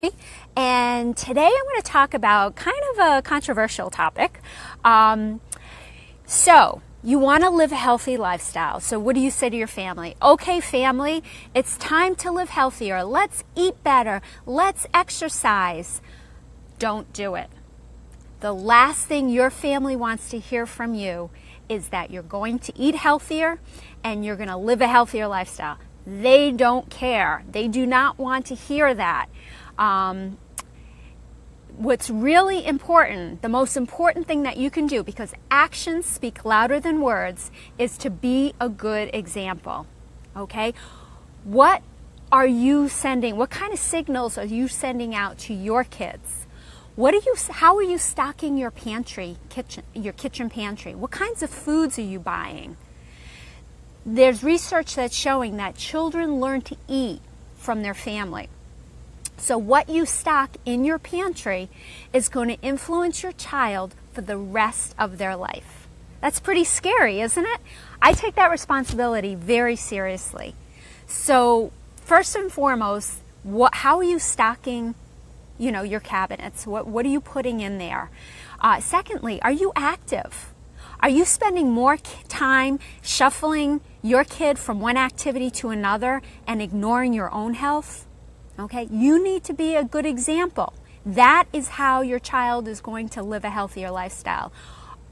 And today I'm going to talk about kind of a controversial topic. So you want to live a healthy lifestyle. So what do you say to your family? Okay, family, it's time to live healthier. Let's eat better. Let's exercise. Don't do it. The last thing your family wants to hear from you is that you're going to eat healthier and you're going to live a healthier lifestyle. They don't care. They do not want to hear that. What's really important, the most important thing that you can do, because actions speak louder than words, is to be a good example. Okay? What are you sending? What kind of signals are you sending out to your kids? How are you stocking your kitchen pantry? What kinds of foods are you buying? There's research that's showing that children learn to eat from their family. So what you stock in your pantry is going to influence your child for the rest of their life. That's pretty scary, isn't it? I take that responsibility very seriously. So first and foremost, how are you stocking, your cabinets? What are you putting in there? Secondly, are you active? Are you spending more time shuffling your kid from one activity to another and ignoring your own health? Okay, you need to be a good example. That is how your child is going to live a healthier lifestyle.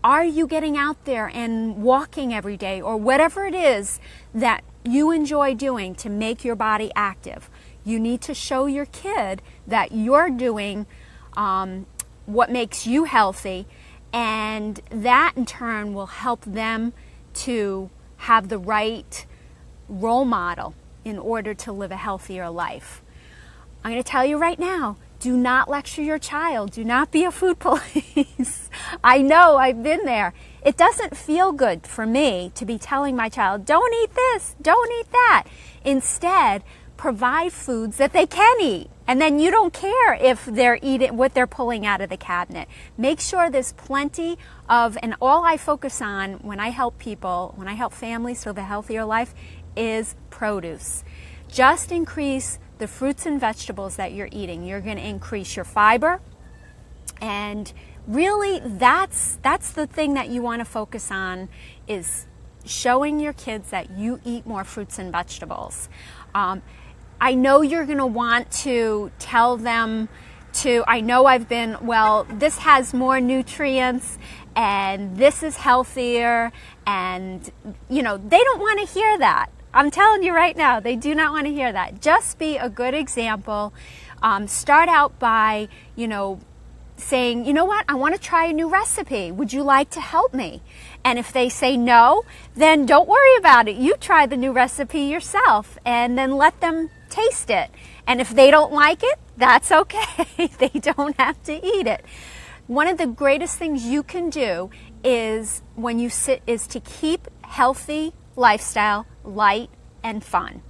Are you getting out there and walking every day, or whatever it is that you enjoy doing to make your body active? You need to show your kid that you're doing what makes you healthy, and that in turn will help them to have the right role model in order to live a healthier life. I'm going to tell you right now, do not lecture your child. Do not be a food police. I know, I've been there. It doesn't feel good for me to be telling my child, don't eat this, don't eat that. Instead, provide foods that they can eat. And then you don't care if they're eating what they're pulling out of the cabinet. Make sure there's plenty of, and all I focus on when I help people, when I help families live a healthier life, is produce. Just increase the fruits and vegetables that you're eating. You're going to increase your fiber, and really that's the thing that you want to focus on, is showing your kids that you eat more fruits and vegetables. I know you're going to want to tell them this has more nutrients and this is healthier, and they don't want to hear that. I'm telling you right now, they do not want to hear that. Just be a good example. Start out by, saying, you know what, I want to try a new recipe. Would you like to help me? And if they say no, then don't worry about it. You try the new recipe yourself and then let them taste it. And if they don't like it, that's okay. They don't have to eat it. One of the greatest things you can do is to keep healthy lifestyle light and fun.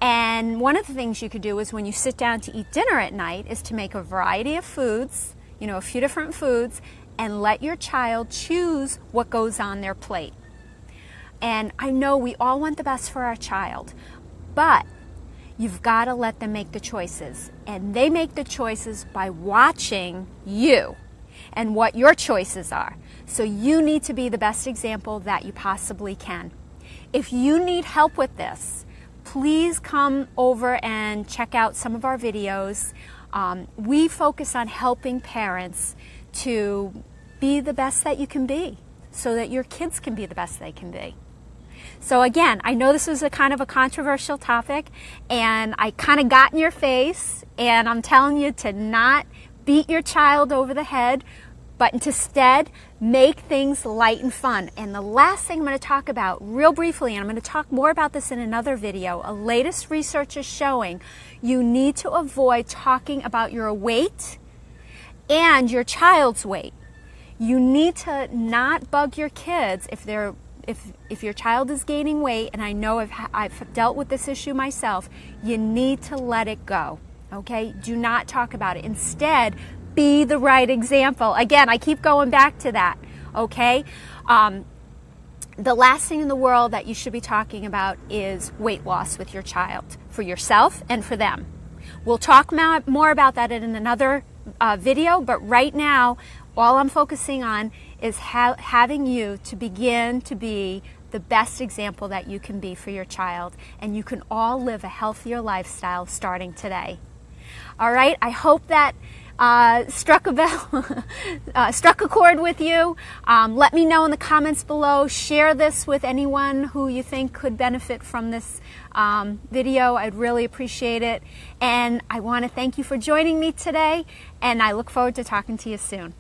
And one of the things you could do is when you sit down to eat dinner at night is to make a variety of foods, a few different foods, and let your child choose what goes on their plate. And I know we all want the best for our child, but you've got to let them make the choices. And they make the choices by watching you and what your choices are. So you need to be the best example that you possibly can. If you need help with this, please come over and check out some of our videos. We focus on helping parents to be the best that you can be so that your kids can be the best they can be. So again, I know this was a kind of a controversial topic, and I kind of got in your face, and I'm telling you to not beat your child over the head, but instead make things light and fun. And the last thing I'm going to talk about real briefly, and I'm going to talk more about this in another video, a latest research is showing you need to avoid talking about your weight and your child's weight. You need to not bug your kids if your child is gaining weight, and I know I've dealt with this issue myself. You need to let it go. Okay? Do not talk about it. Instead, be the right example. Again, I keep going back to that. Okay? The last thing in the world that you should be talking about is weight loss with your child, for yourself and for them. We'll talk more about that in another video, but right now, all I'm focusing on is having you to begin to be the best example that you can be for your child, and you can all live a healthier lifestyle starting today. All right, I hope that struck a chord with you. Let me know in the comments below. Share this with anyone who you think could benefit from this video. I'd really appreciate it. And I want to thank you for joining me today, and I look forward to talking to you soon.